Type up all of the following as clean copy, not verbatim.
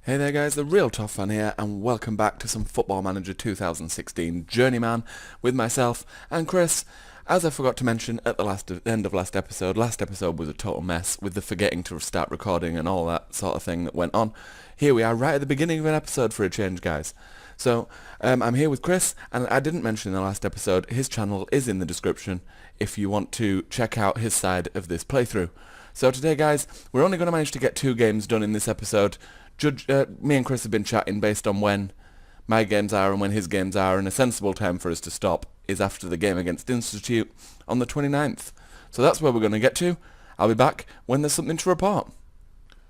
Hey there guys, the Real Tough Fan here, and welcome back to some Football Manager 2016 Journeyman with myself and Chris. As I forgot to mention at the end of last episode was a total mess with the forgetting to start recording and all that sort of thing that went on. Here we are right at the beginning of an episode for a change, guys. So, I'm here with Chris, and I didn't mention in the last episode, his channel is in the description if you want to check out his side of this playthrough. So today guys, we're only going to manage to get 2 games done in this episode. Me and Chris have been chatting based on when my games are and when his games are, and a sensible time for us to stop is after the game against Institute on the 29th. So that's where we're going to get to. I'll be back when there's something to report.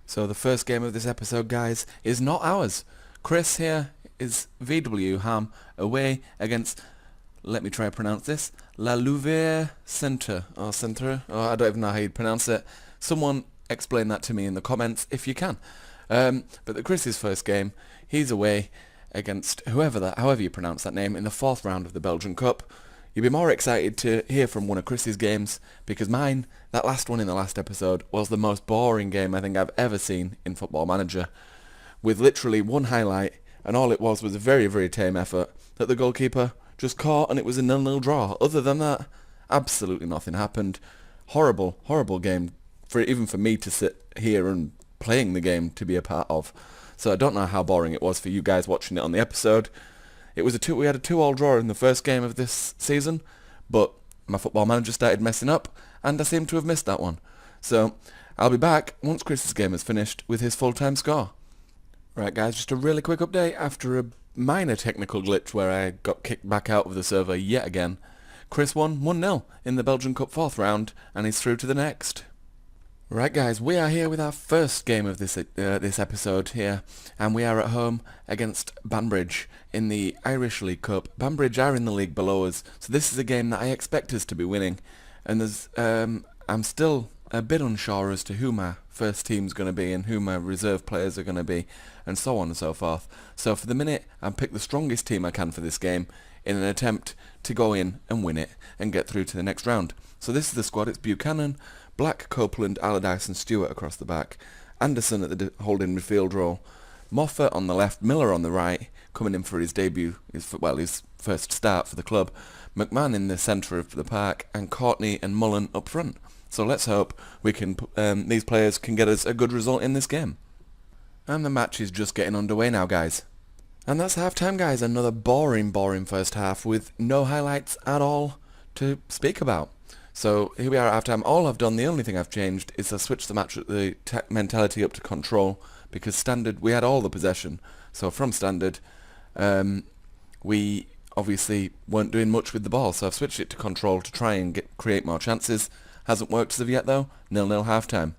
So the first game of this episode, guys, is not ours. Chris here is VW Ham away against, let me try to pronounce this, La Louvière Centre, or I don't even know how you'd pronounce it. Someone explain that to me in the comments if you can. But Chris's first game, he's away against however you pronounce that name, in the 4th round of the Belgian Cup. You'll be more excited to hear from one of Chris's games, because mine, that last one in the last episode, was the most boring game I think I've ever seen in Football Manager, with literally one highlight, and all it was a very, very tame effort that the goalkeeper just caught, and it was a 0-0 draw. Other than that, absolutely nothing happened. Horrible, horrible game, even for me to sit here and playing the game to be a part of. So I don't know how boring it was for you guys watching it on the episode. We had a 2-2 draw in the first game of this season, but my Football Manager started messing up, and I seem to have missed that one. So I'll be back once Chris's game is finished with his full-time score. Right guys, just a really quick update after a minor technical glitch where I got kicked back out of the server yet again. Chris won 1-0 in the Belgian Cup 4th round, and he's through to the next. Right guys, we are here with our first game of this episode here, and we are at home against Banbridge in the Irish League Cup. Banbridge are in the league below us, so this is a game that I expect us to be winning, and I'm still a bit unsure as to who my first team's going to be and who my reserve players are going to be, and so on and so forth. So for the minute, I've picked the strongest team I can for this game in an attempt to go in and win it and get through to the next round. So this is the squad. It's Buchanan, Black, Copeland, Allardyce and Stewart across the back, Anderson at the holding midfield role, Moffat on the left, Miller on the right, coming in for his debut, his first start for the club, McMahon in the centre of the park, and Courtney and Mullen up front. So let's hope we can these players can get us a good result in this game. And the match is just getting underway now, guys. And that's half-time, guys. Another boring first half with no highlights at all to speak about. So here we are at half-time. All I've done, the only thing I've changed, is I've switched the match at the mentality up to control, because standard, we had all the possession. So from standard, we obviously weren't doing much with the ball, so I've switched it to control to try and create more chances. Hasn't worked as of yet though. 0-0 half-time.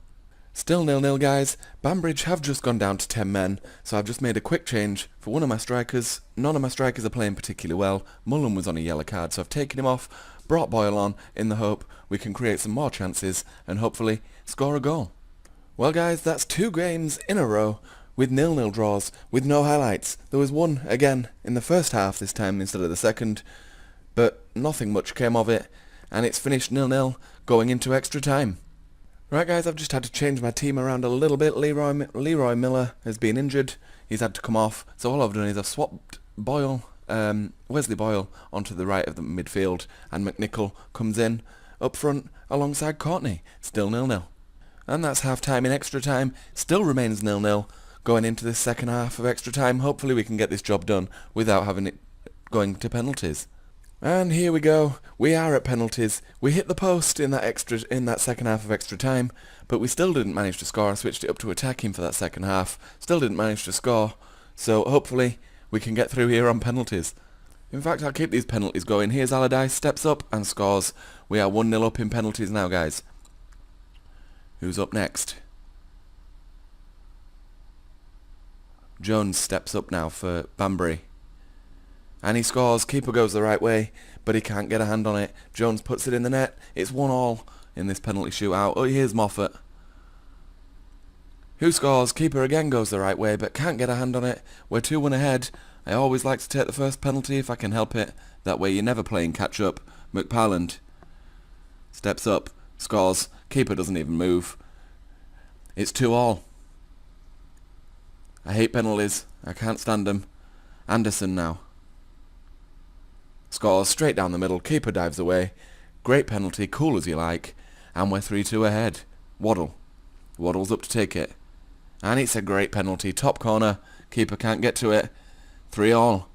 Still 0-0, guys. Banbridge have just gone down to 10 men, so I've just made a quick change for one of my strikers. None of my strikers are playing particularly well. Mullen was on a yellow card, so I've taken him off, brought Boyle on in the hope we can create some more chances and hopefully score a goal. Well guys, that's 2 games in a row with 0-0 draws with no highlights. There was one again in the first half this time instead of the second, but nothing much came of it, and it's finished 0-0 going into extra time. Right guys, I've just had to change my team around a little bit. Leroy Miller has been injured. He's had to come off, so all I've done is I've swapped Wesley Boyle onto the right of the midfield, and McNichol comes in up front alongside Courtney. Still 0-0. And that's half-time. In extra time still remains 0-0 going into this second half of extra time. Hopefully we can get this job done without having it going to penalties. And here we go. We are at penalties. We hit the post in that second half of extra time, but we still didn't manage to score. I switched it up to attacking for that second half. Still didn't manage to score. So hopefully we can get through here on penalties. In fact, I'll keep these penalties going. Here's Allardyce, steps up and scores. We are 1-0 up in penalties now, guys. Who's up next? Jones steps up now for Banbury. And he scores. Keeper goes the right way, but he can't get a hand on it. Jones puts it in the net. It's 1-1 in this penalty shootout. Oh, here's Moffat. Who scores? Keeper again goes the right way, but can't get a hand on it. We're 2-1 ahead. I always like to take the first penalty if I can help it. That way you're never playing catch-up. McParland steps up, scores. Keeper doesn't even move. It's 2-2. I hate penalties. I can't stand them. Anderson now. Scores straight down the middle. Keeper dives away. Great penalty, cool as you like. And we're 3-2 ahead. Waddle. Waddle's up to take it. And it's a great penalty. Top corner. Keeper can't get to it. 3-all.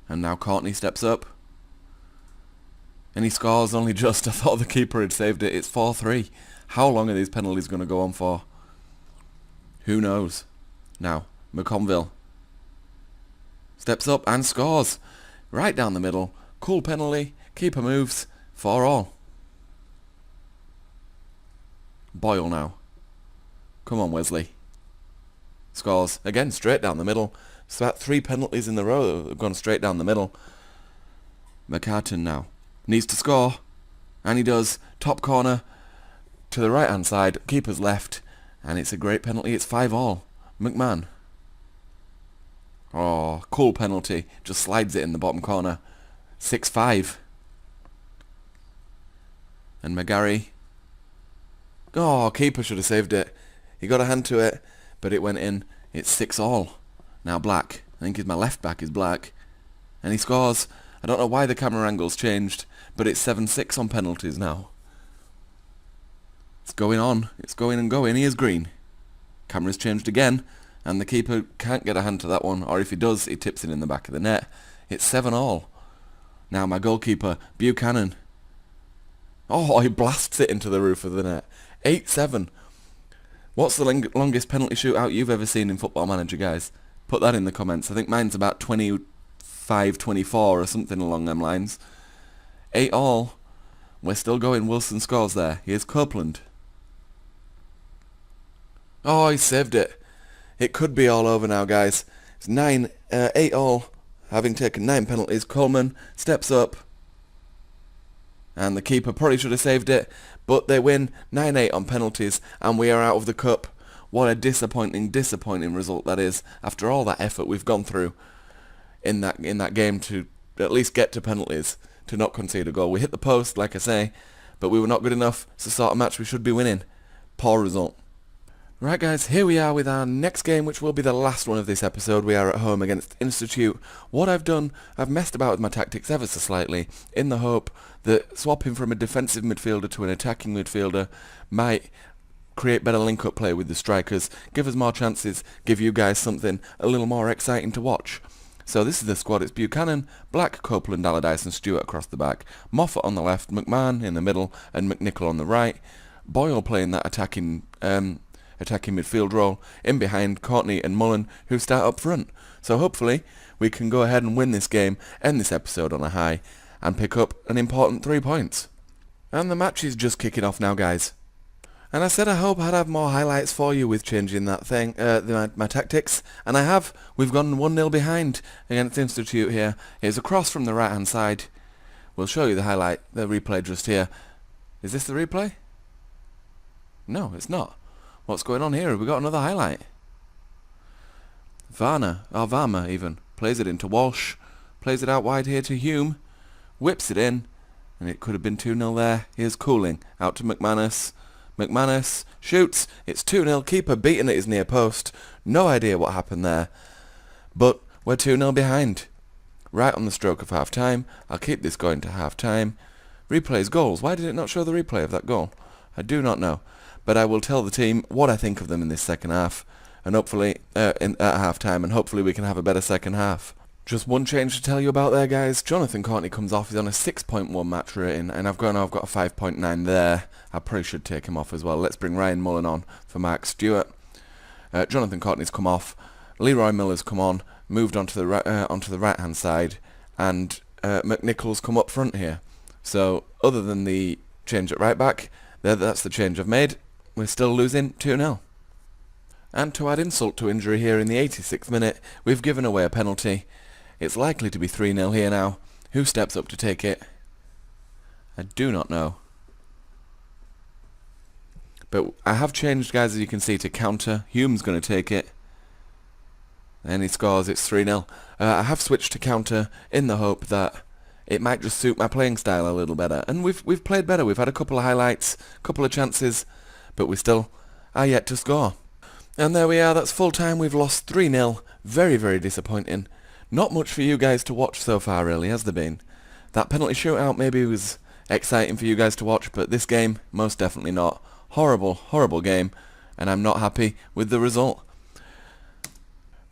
And now Courtney steps up. And he scores only just. I thought the keeper had saved it. It's 4-3. How long are these penalties going to go on for? Who knows? Now, McConville steps up and scores. Right down the middle. Cool penalty. Keeper moves. 4-all. Boyle now. Come on, Wesley. Scores. Again, straight down the middle. So that 3 penalties in the row that have gone straight down the middle. McCartan now. Needs to score. And he does. Top corner. To the right-hand side. Keeper's left. And it's a great penalty. It's 5-all. McMahon. Oh, cool penalty. Just slides it in the bottom corner. 6-5. And McGarry. Oh, keeper should have saved it. He got a hand to it, but it went in. It's 6-all. Now Black. I think my left back is Black. And he scores. I don't know why the camera angle's changed, but it's 7-6 on penalties now. It's going on. It's going and going. He is green. Camera's changed again, and the keeper can't get a hand to that one, or if he does, he tips it in the back of the net. It's 7-all. Now my goalkeeper, Buchanan. Oh, he blasts it into the roof of the net. 8-7. What's the longest penalty shootout you've ever seen in Football Manager, guys? Put that in the comments. I think mine's about 25-24 or something along them lines. 8-all. We're still going. Wilson scores there. Here's Copeland. Oh, he saved it. It could be all over now, guys. It's 8-all. Having taken 9 penalties, Coleman steps up. And the keeper probably should have saved it, but they win 9-8 on penalties, and we are out of the cup. What a disappointing result that is, after all that effort we've gone through in that game to at least get to penalties, to not concede a goal. We hit the post, like I say, but we were not good enough. It's the sort of match we should be winning. Poor result. Right, guys, here we are with our next game, which will be the last one of this episode. We are at home against Institute. What I've done, I've messed about with my tactics ever so slightly, in the hope that swapping from a defensive midfielder to an attacking midfielder might create better link-up play with the strikers, give us more chances, give you guys something a little more exciting to watch. So this is the squad. It's Buchanan, Black, Copeland, Allardyce and Stewart across the back, Moffat on the left, McMahon in the middle and McNichol on the right, Boyle playing that attacking midfield role, in behind Courtney and Mullen, who start up front. So hopefully we can go ahead and win this game, end this episode on a high, and pick up an important 3 points. And the match is just kicking off now, guys. And I said I hope I'd have more highlights for you with changing that thing, my tactics, and I have. We've gone 1-0 behind against Institute here. Here's a cross from the right-hand side. We'll show you the highlight, the replay just here. Is this the replay? No, it's not. What's going on here? Have we got another highlight? Varma even, plays it into Walsh, plays it out wide here to Hume, whips it in, and it could have been 2-0 there. Here's Cooling, out to McManus. McManus shoots, it's 2-0, keeper beaten at his near post. No idea what happened there, but we're 2-0 behind. Right on the stroke of half-time. I'll keep this going to half-time. Replays goals. Why did it not show the replay of that goal? I do not know. But I will tell the team what I think of them in this second half, and hopefully at half-time, and hopefully we can have a better second half. Just one change to tell you about there, guys. Jonathan Courtney comes off. He's on a 6.1 match rating, and I've got a 5.9 there. I probably should take him off as well. Let's bring Ryan Mullen on for Mark Stewart. Jonathan Courtney's come off. Leroy Miller's come on, moved onto the right-hand side, and McNichol's come up front here. So other than the change at right back, that's the change I've made. We're still losing 2-0. And to add insult to injury here in the 86th minute, we've given away a penalty. It's likely to be 3-0 here now. Who steps up to take it? I do not know. But I have changed, guys, as you can see, to counter. Hume's going to take it. And he scores. It's 3-0. I have switched to counter in the hope that it might just suit my playing style a little better. And we've played better. We've had a couple of highlights, a couple of chances, but we still are yet to score. And there we are, that's full time. We've lost 3-0. Very, very disappointing. Not much for you guys to watch so far, really, has there been? That penalty shootout maybe was exciting for you guys to watch, but this game, most definitely not. Horrible, horrible game, and I'm not happy with the result.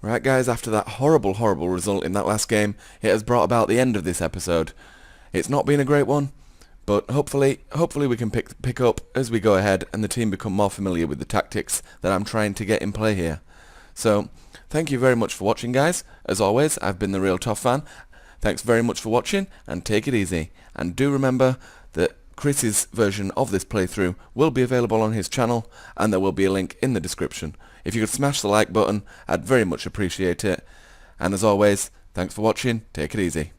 Right guys, after that horrible, horrible result in that last game, it has brought about the end of this episode. It's not been a great one, but hopefully we can pick up as we go ahead and the team become more familiar with the tactics that I'm trying to get in play here. So, thank you very much for watching, guys. As always, I've been the Real Tough Fan. Thanks very much for watching, and take it easy. And do remember that Chris's version of this playthrough will be available on his channel, and there will be a link in the description. If you could smash the like button, I'd very much appreciate it. And as always, thanks for watching. Take it easy.